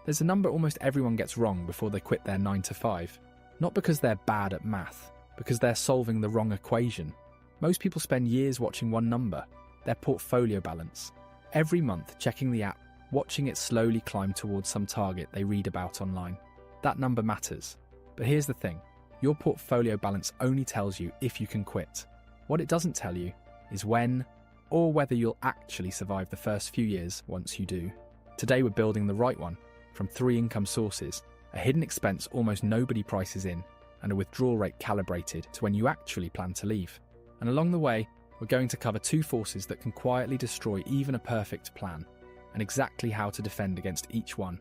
There's a number almost everyone gets wrong before they quit their 9 to 5. Not because they're bad at math, because they're solving the wrong equation. Most people spend years watching one number, their portfolio balance. Every month checking the app, watching it slowly climb towards some target they read about online. That number matters. But here's the thing, your portfolio balance only tells you if you can quit. What it doesn't tell you is when or whether you'll actually survive the first few years once you do. Today we're building the right one, from 3 income sources, a hidden expense almost nobody prices in, and a withdrawal rate calibrated to when you actually plan to leave. And along the way, we're going to cover 2 forces that can quietly destroy even a perfect plan, and exactly how to defend against each one.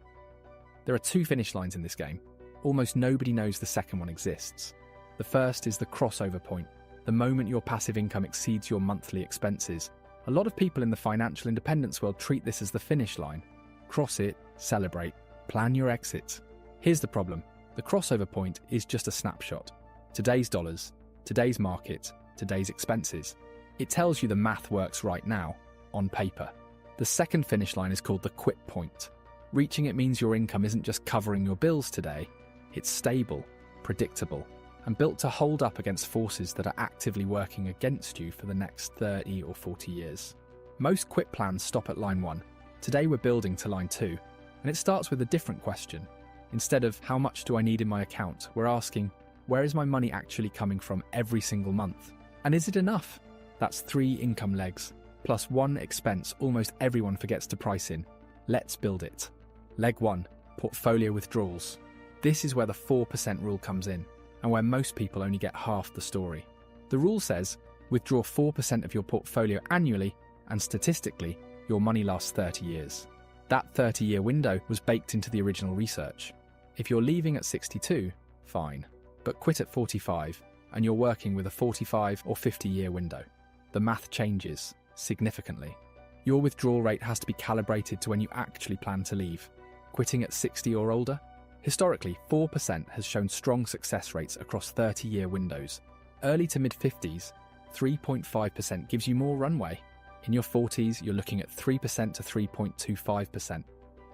There are 2 finish lines in this game. Almost nobody knows the second one exists. The first is the crossover point, the moment your passive income exceeds your monthly expenses. A lot of people in the financial independence world treat this as the finish line. Cross it, celebrate, plan your exit. Here's the problem. The crossover point is just a snapshot. Today's dollars, today's market, today's expenses. It tells you the math works right now, on paper. The second finish line is called the quit point. Reaching it means your income isn't just covering your bills today, it's stable, predictable, and built to hold up against forces that are actively working against you for the next 30 or 40 years. Most quit plans stop at line 1. Today we're building to line 2, and it starts with a different question. Instead of how much do I need in my account, we're asking, where is my money actually coming from every single month? And is it enough? That's 3 income legs, plus 1 expense almost everyone forgets to price in. Let's build it. Leg 1, portfolio withdrawals. This is where the 4% rule comes in, and where most people only get half the story. The rule says, withdraw 4% of your portfolio annually, and statistically, your money lasts 30 years. That 30-year window was baked into the original research. If you're leaving at 62, fine. But quit at 45, and you're working with a 45 or 50-year window. The math changes significantly. Your withdrawal rate has to be calibrated to when you actually plan to leave. Quitting at 60 or older? Historically, 4% has shown strong success rates across 30-year windows. Early to mid-50s, 3.5% gives you more runway. In your 40s, you're looking at 3% to 3.25%.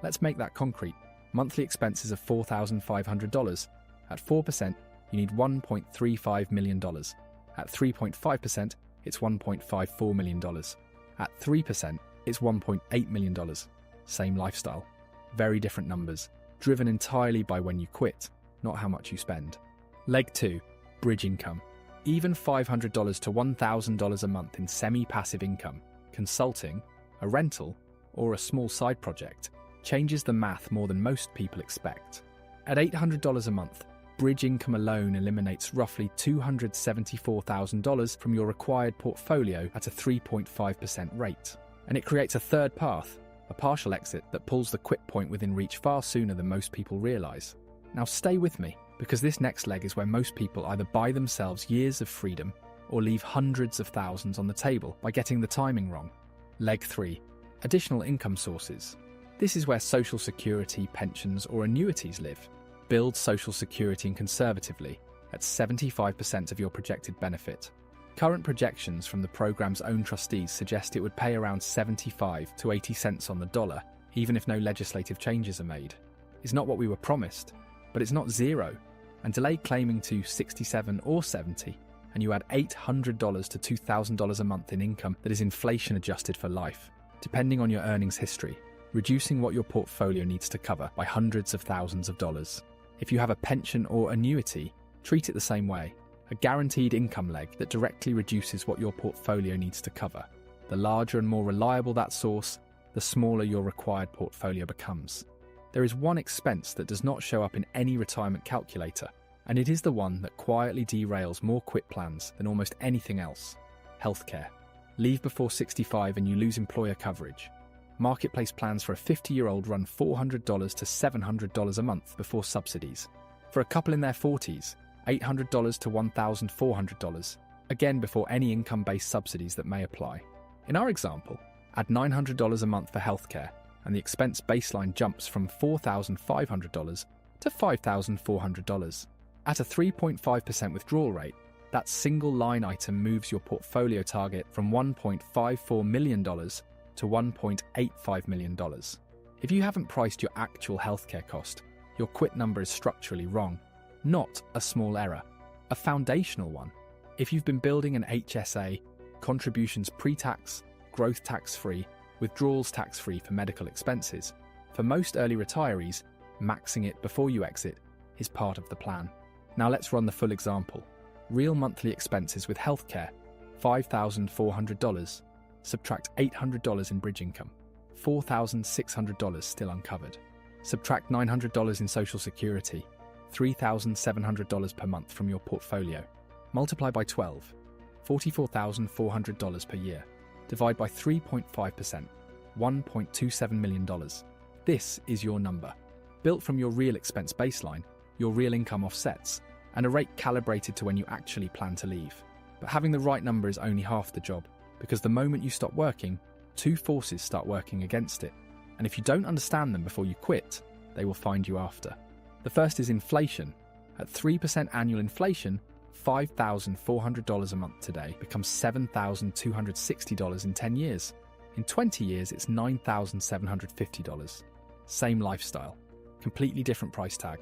Let's make that concrete. Monthly expenses of $4,500. At 4%, you need $1.35 million. At 3.5%, it's $1.54 million. At 3%, it's $1.8 million. Same lifestyle. Very different numbers, driven entirely by when you quit, not how much you spend. Leg 2, bridge income. Even $500 to $1,000 a month in semi-passive income, consulting, a rental, or a small side project changes the math more than most people expect. At $800 a month, bridge income alone eliminates roughly $274,000 from your required portfolio at a 3.5% rate. And it creates a third path, a partial exit that pulls the quit point within reach far sooner than most people realise. Now stay with me, because this next leg is where most people either buy themselves years of freedom or leave hundreds of thousands on the table by getting the timing wrong. Leg 3, additional income sources. This is where Social Security, pensions or annuities live. Build Social Security conservatively at 75% of your projected benefit. Current projections from the program's own trustees suggest it would pay around 75 to 80 cents on the dollar, even if no legislative changes are made. It's not what we were promised, but it's not zero. And delay claiming to 67 or 70, and you add $800 to $2,000 a month in income that is inflation adjusted for life, depending on your earnings history, reducing what your portfolio needs to cover by hundreds of thousands of dollars. If you have a pension or annuity, treat it the same way. A guaranteed income leg that directly reduces what your portfolio needs to cover. The larger and more reliable that source, the smaller your required portfolio becomes. There is one expense that does not show up in any retirement calculator, and it is the one that quietly derails more quit plans than almost anything else. Healthcare. Leave before 65 and you lose employer coverage. Marketplace plans for a 50-year-old run $400 to $700 a month before subsidies. For a couple in their 40s, $800 to $1,400, again before any income-based subsidies that may apply. In our example, add $900 a month for healthcare, and the expense baseline jumps from $4,500 to $5,400. At a 3.5% withdrawal rate, that single line item moves your portfolio target from $1.54 million to $1.85 million. If you haven't priced your actual healthcare cost, your quit number is structurally wrong. Not a small error, a foundational one. If you've been building an HSA, contributions pre-tax, growth tax-free, withdrawals tax-free for medical expenses, for most early retirees, maxing it before you exit is part of the plan. Now let's run the full example. Real monthly expenses with healthcare, $5,400. Subtract $800 in bridge income, $4,600 still uncovered. Subtract $900 in Social Security, $3,700 per month from your portfolio. Multiply by 12, $44,400 per year. Divide by 3.5%, $1.27 million. This is your number. Built from your real expense baseline, your real income offsets, and a rate calibrated to when you actually plan to leave. But having the right number is only half the job, because the moment you stop working, two forces start working against it. And if you don't understand them before you quit, they will find you after. The first is inflation. At 3% annual inflation, $5,400 a month today becomes $7,260 in 10 years. In 20 years, it's $9,750. Same lifestyle, completely different price tag.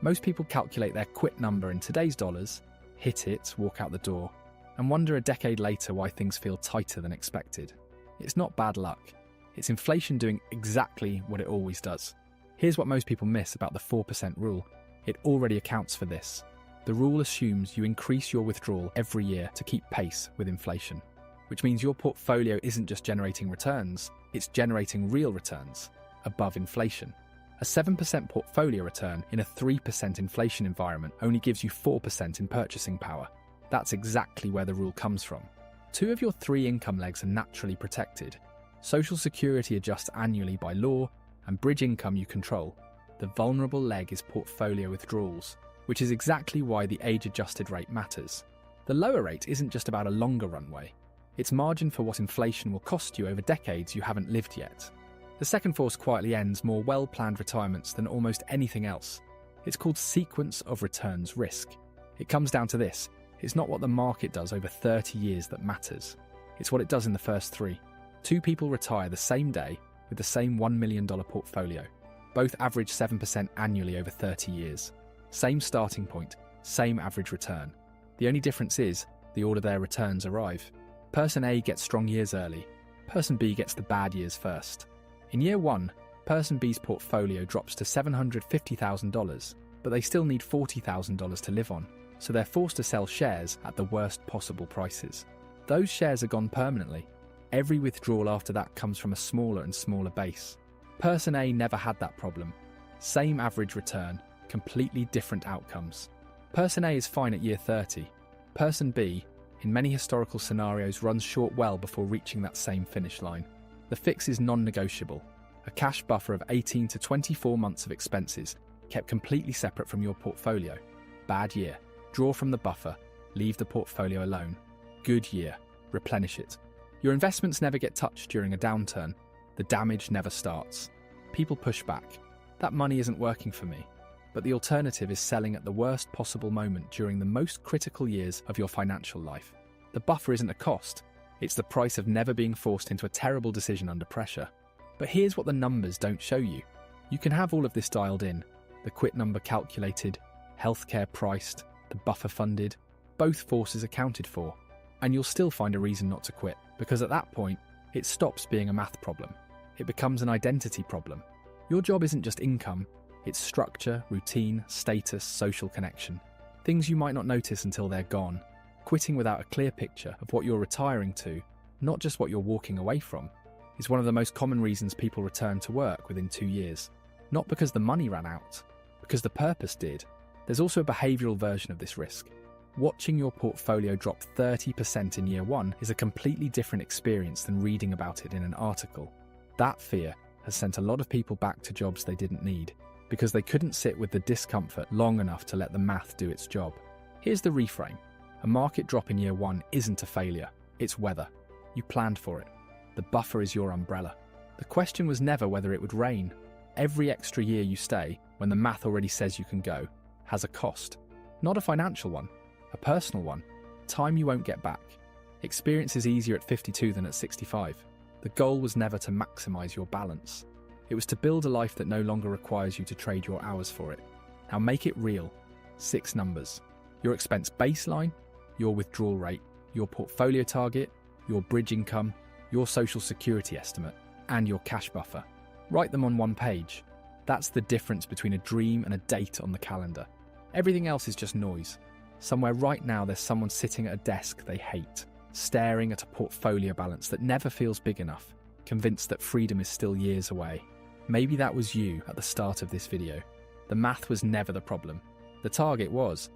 Most people calculate their quit number in today's dollars, hit it, walk out the door, and wonder a decade later why things feel tighter than expected. It's not bad luck. It's inflation doing exactly what it always does. Here's what most people miss about the 4% rule. It already accounts for this. The rule assumes you increase your withdrawal every year to keep pace with inflation, which means your portfolio isn't just generating returns, it's generating real returns above inflation. A 7% portfolio return in a 3% inflation environment only gives you 4% in purchasing power. That's exactly where the rule comes from. 2 of your 3 income legs are naturally protected. Social Security adjusts annually by law, and bridge income you control. The vulnerable leg is portfolio withdrawals, which is exactly why the age-adjusted rate matters. The lower rate isn't just about a longer runway. It's margin for what inflation will cost you over decades you haven't lived yet. The second force quietly ends more well-planned retirements than almost anything else. It's called sequence of returns risk. It comes down to this. It's not what the market does over 30 years that matters. It's what it does in the first 3. 2 people retire the same day with the same $1 million portfolio. Both average 7% annually over 30 years. Same starting point, same average return. The only difference is the order their returns arrive. Person A gets strong years early. Person B gets the bad years first. In year 1, Person B's portfolio drops to $750,000, but they still need $40,000 to live on, so they're forced to sell shares at the worst possible prices. Those shares are gone permanently. Every withdrawal after that comes from a smaller and smaller base. Person A never had that problem. Same average return, completely different outcomes. Person A is fine at year 30. Person B, in many historical scenarios, runs short well before reaching that same finish line. The fix is non-negotiable. A cash buffer of 18 to 24 months of expenses, kept completely separate from your portfolio. Bad year. Draw from the buffer. Leave the portfolio alone. Good year. Replenish it. Your investments never get touched during a downturn. The damage never starts. People push back. That money isn't working for me. But the alternative is selling at the worst possible moment during the most critical years of your financial life. The buffer isn't a cost. It's the price of never being forced into a terrible decision under pressure. But here's what the numbers don't show you. You can have all of this dialed in. The quit number calculated, healthcare priced, the buffer funded, both forces accounted for. And you'll still find a reason not to quit, because at that point, it stops being a math problem. It becomes an identity problem. Your job isn't just income, it's structure, routine, status, social connection. Things you might not notice until they're gone. Quitting without a clear picture of what you're retiring to, not just what you're walking away from, is one of the most common reasons people return to work within 2 years. Not because the money ran out, because the purpose did. There's also a behavioural version of this risk. Watching your portfolio drop 30% in year 1 is a completely different experience than reading about it in an article. That fear has sent a lot of people back to jobs they didn't need, because they couldn't sit with the discomfort long enough to let the math do its job. Here's the reframe. A market drop in year 1 isn't a failure, it's weather. You planned for it. The buffer is your umbrella. The question was never whether it would rain. Every extra year you stay, when the math already says you can go, has a cost. Not a financial one, a personal one. Time you won't get back. Experience is easier at 52 than at 65. The goal was never to maximize your balance. It was to build a life that no longer requires you to trade your hours for it. Now make it real. 6 numbers. Your expense baseline, your withdrawal rate, your portfolio target, your bridge income, your social security estimate, and your cash buffer. Write them on one page. That's the difference between a dream and a date on the calendar. Everything else is just noise. Somewhere right now there's someone sitting at a desk they hate, staring at a portfolio balance that never feels big enough, convinced that freedom is still years away. Maybe that was you at the start of this video. The math was never the problem. The target was.